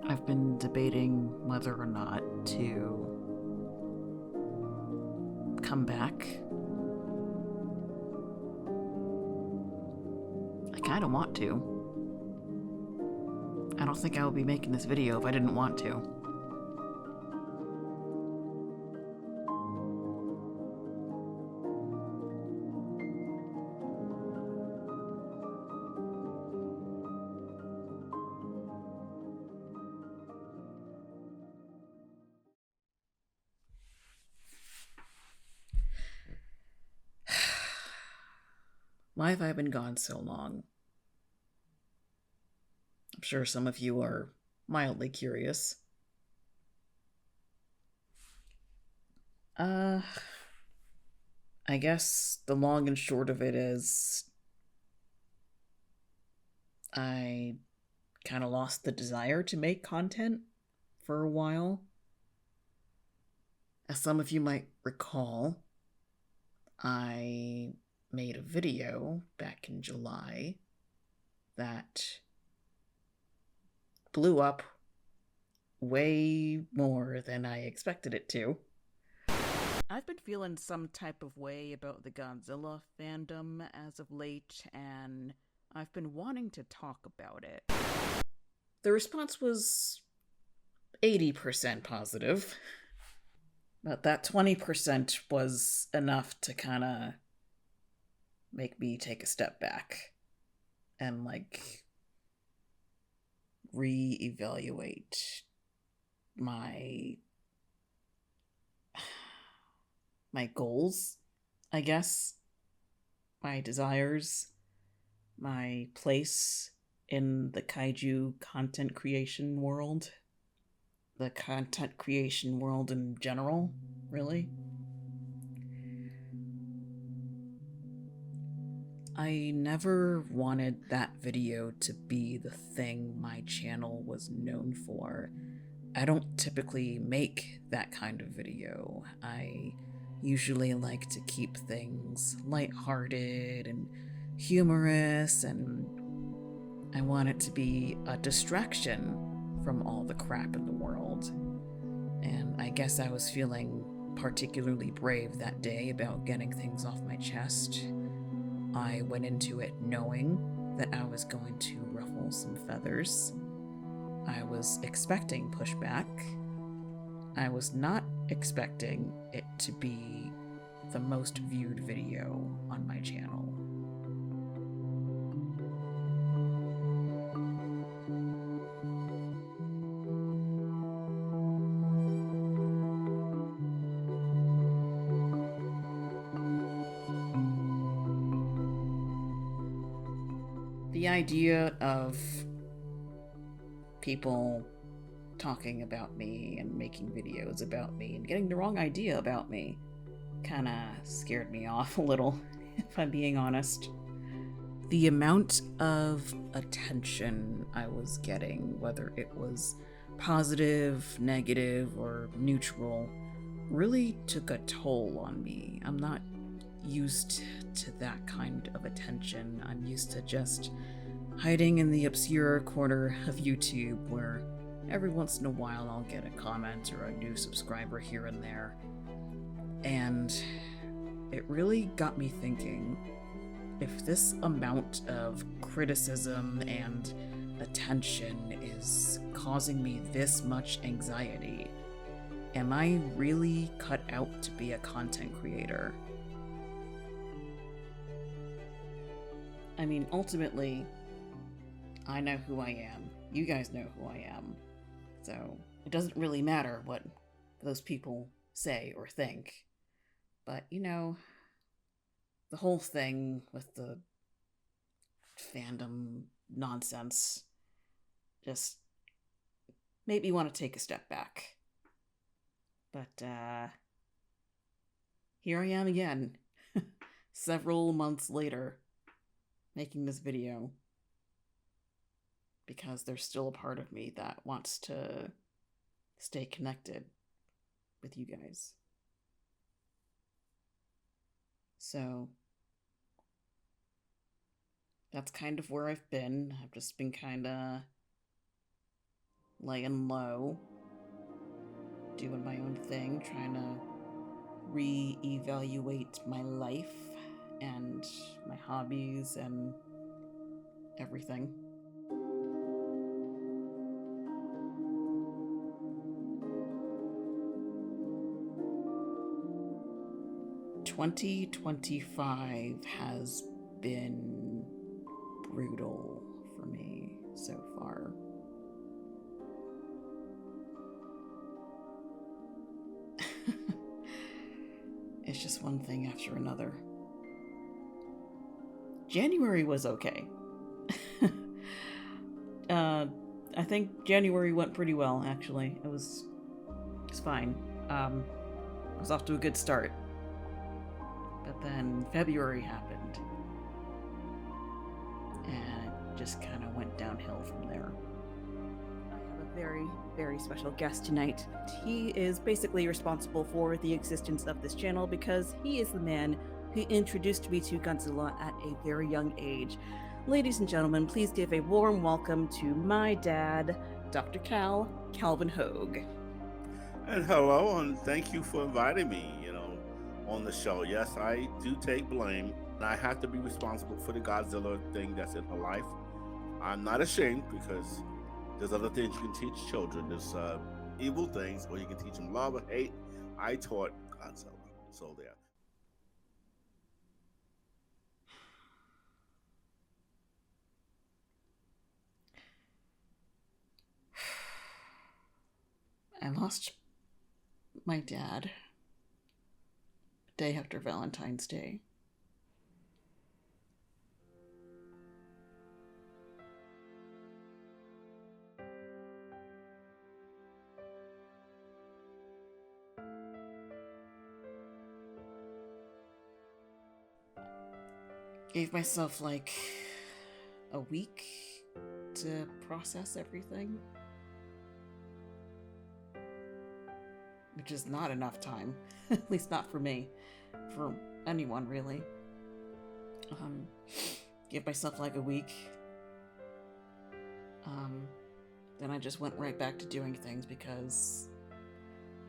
I've been debating whether or not to come back. I kind of want to. I don't think I would be making this video if I didn't want to. Why have I been gone so long? I'm sure some of you are mildly curious. I guess the long and short of it is I kind of lost the desire to make content for a while. As some of you might recall, I made a video back in July that blew up way more than I expected it to. I've been feeling some type of way about the Godzilla fandom as of late, and I've been wanting to talk about it. The response was 80% positive, but that 20% was enough to kind of make me take a step back and reevaluate my goals, I guess, my desires, my place in the kaiju content creation world, the content creation world in general, really. I never wanted that video to be the thing my channel was known for. I don't typically make that kind of video. I usually like to keep things lighthearted and humorous, and I want it to be a distraction from all the crap in the world. And I guess I was feeling particularly brave that day about getting things off my chest. I went into it knowing that I was going to ruffle some feathers. I was expecting pushback. I was not expecting it to be the most viewed video on my channel. The idea of people talking about me and making videos about me and getting the wrong idea about me kind of scared me off a little, if I'm being honest. The amount of attention I was getting, whether it was positive, negative, or neutral, really took a toll on me. I'm not used to that kind of attention. I'm used to just hiding in the obscure corner of YouTube where every once in a while I'll get a comment or a new subscriber here and there. And it really got me thinking, if this amount of criticism and attention is causing me this much anxiety, am I really cut out to be a content creator? I mean, ultimately, I know who I am. You guys know who I am. So it doesn't really matter what those people say or think. But, the whole thing with the fandom nonsense just made me want to take a step back. But, here I am again, several months later, making this video. Because there's still a part of me that wants to stay connected with you guys. So that's kind of where I've been. I've just been kind of laying low, doing my own thing, trying to re-evaluate my life and my hobbies and everything. "2025 has been brutal for me so far. It's just one thing after another. January was okay. I think January went pretty well, actually. It was fine. It was off to a good start. But then February happened. And it just kind of went downhill from there. I have a very, very special guest tonight. He is basically responsible for the existence of this channel because he is the man who introduced me to Godzilla at a very young age. Ladies and gentlemen, please give a warm welcome to my dad, Dr. Calvin Hogue. And hello, and thank you for inviting me, on the show. Yes, I do take blame. I have to be responsible for the Godzilla thing that's in her life. I'm not ashamed because there's other things you can teach children. There's evil things, or you can teach them love or hate. I taught Godzilla, so there. I lost my dad a day after Valentine's Day. Gave myself like a week to process everything, which is not enough time, at least not for me, for anyone really. Gave myself like a week. Then I just went right back to doing things because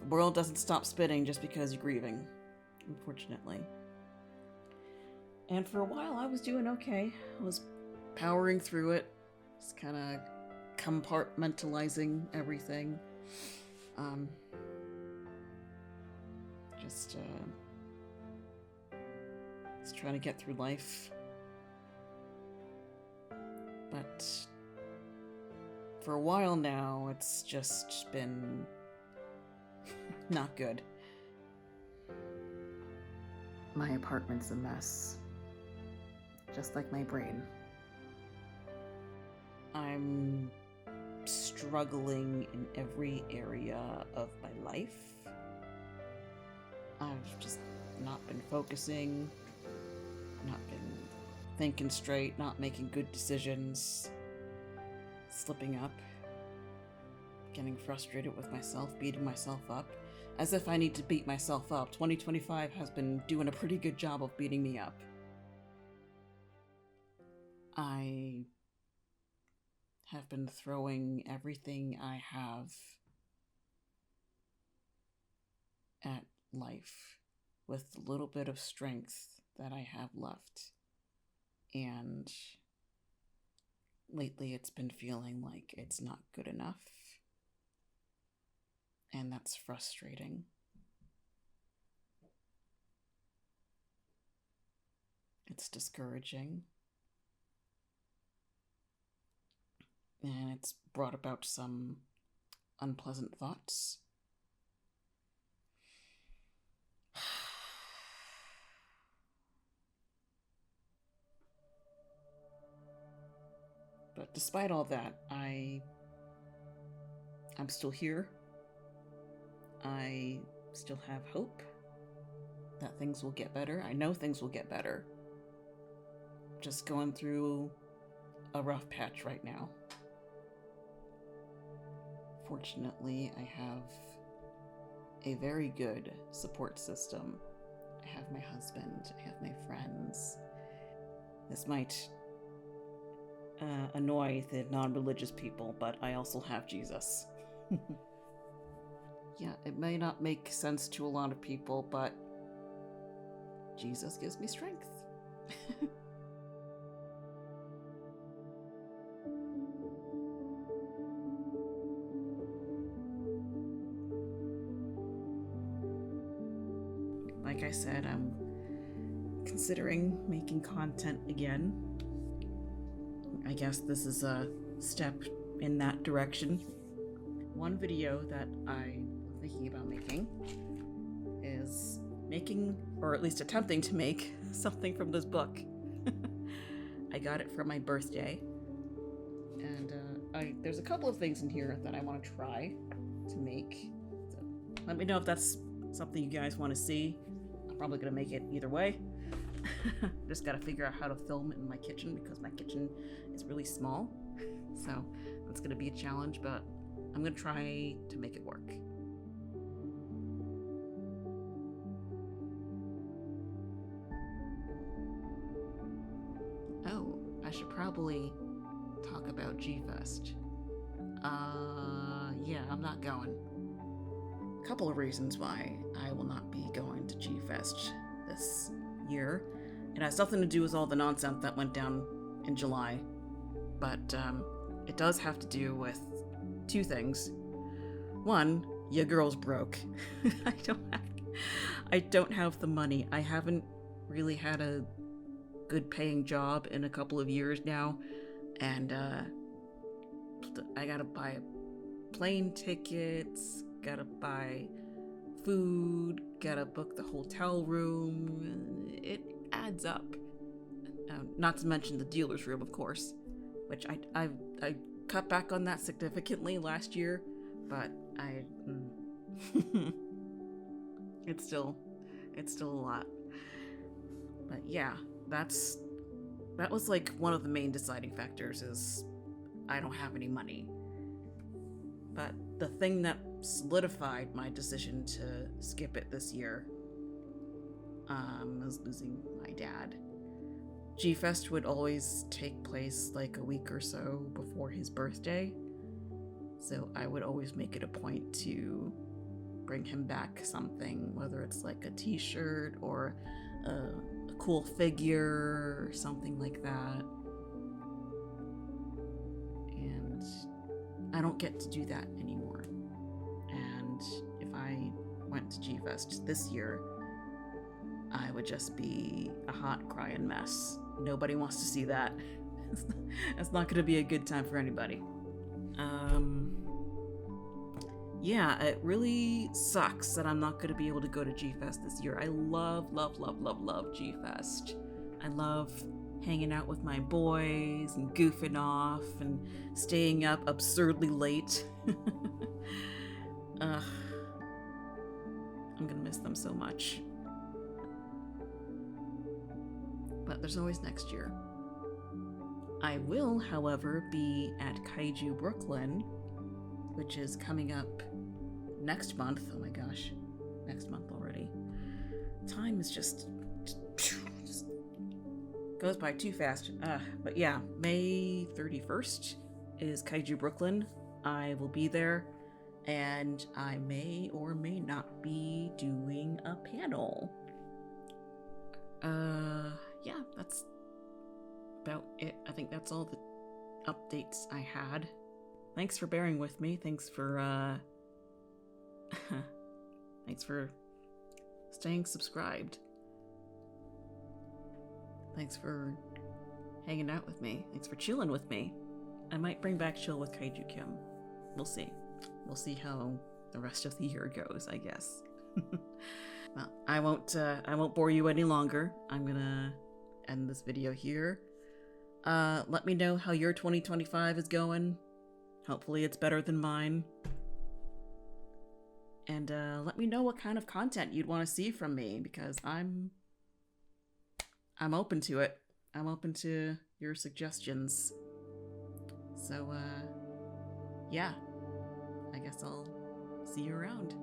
the world doesn't stop spinning just because you're grieving, unfortunately. And for a while I was doing okay. I was powering through it, just kind of compartmentalizing everything. Just trying to get through life. But for a while now, it's just been not good. My apartment's a mess, just like my brain. I'm struggling in every area of my life. I've just not been focusing, not been thinking straight, not making good decisions, slipping up, getting frustrated with myself, beating myself up, as if I need to beat myself up. 2025 has been doing a pretty good job of beating me up. I have been throwing everything I have at life with the little bit of strength that I have left. And lately it's been feeling like it's not good enough. And that's frustrating. It's discouraging. And it's brought about some unpleasant thoughts. But despite all that, I'm still here. I still have hope that things will get better. I know things will get better. Just going through a rough patch right now. Fortunately, I have a very good support system. I have my husband, I have my friends. This might annoy the non-religious people, but I also have Jesus. Yeah, it may not make sense to a lot of people, but Jesus gives me strength. Like I said, I'm considering making content again. I guess this is a step in that direction. One video that I'm thinking about making is making, or at least attempting to make, something from this book. I got it for my birthday, and there's a couple of things in here that I want to try to make. So let me know if that's something you guys want to see. I'm probably going to make it either way. Just got to figure out how to film it in my kitchen because my kitchen is really small. So that's going to be a challenge, but I'm going to try to make it work. Oh, I should probably talk about G-Fest. Yeah, I'm not going. A couple of reasons why I will not be going to G-Fest this year. It has nothing to do with all the nonsense that went down in July, but it does have to do with two things. One, your girl's broke. I don't have the money. I haven't really had a good paying job in a couple of years now, and I gotta buy plane tickets, gotta buy food, gotta book the hotel room. It adds up. Not to mention the dealer's room, of course, which I cut back on that significantly last year, but it's still a lot. But yeah, that was like one of the main deciding factors is I don't have any money. But the thing that solidified my decision to skip it this year was losing my dad. G-Fest would always take place like a week or so before his birthday, so I would always make it a point to bring him back something, whether it's like a t-shirt or a cool figure or something like that. And I don't get to do that anymore. And if I went to G-Fest this year, I would just be a hot crying mess. Nobody wants to see that. It's not going to be a good time for anybody. Yeah, it really sucks that I'm not going to be able to go to G-Fest this year. I love G-Fest. I love hanging out with my boys and goofing off and staying up absurdly late. I'm going to miss them so much. But there's always next year. I will, however, be at Kaiju Brooklyn, which is coming up next month. Oh my gosh, next month already. Time is just goes by too fast. But yeah, May 31st is Kaiju Brooklyn. I will be there, and I may or may not be doing a panel. Yeah, that's about it. I think that's all the updates I had. Thanks for bearing with me. Thanks for thanks for staying subscribed. Thanks for hanging out with me. Thanks for chilling with me. I might bring back Chill with Kaiju Kim. We'll see. We'll see how the rest of the year goes, I guess. Well, I won't bore you any longer. I'm gonna end this video here. Let me know how your 2025 is going. Hopefully it's better than mine. And let me know what kind of content you'd want to see from me, because I'm open to it. I'm open to your suggestions. So yeah, I guess I'll see you around.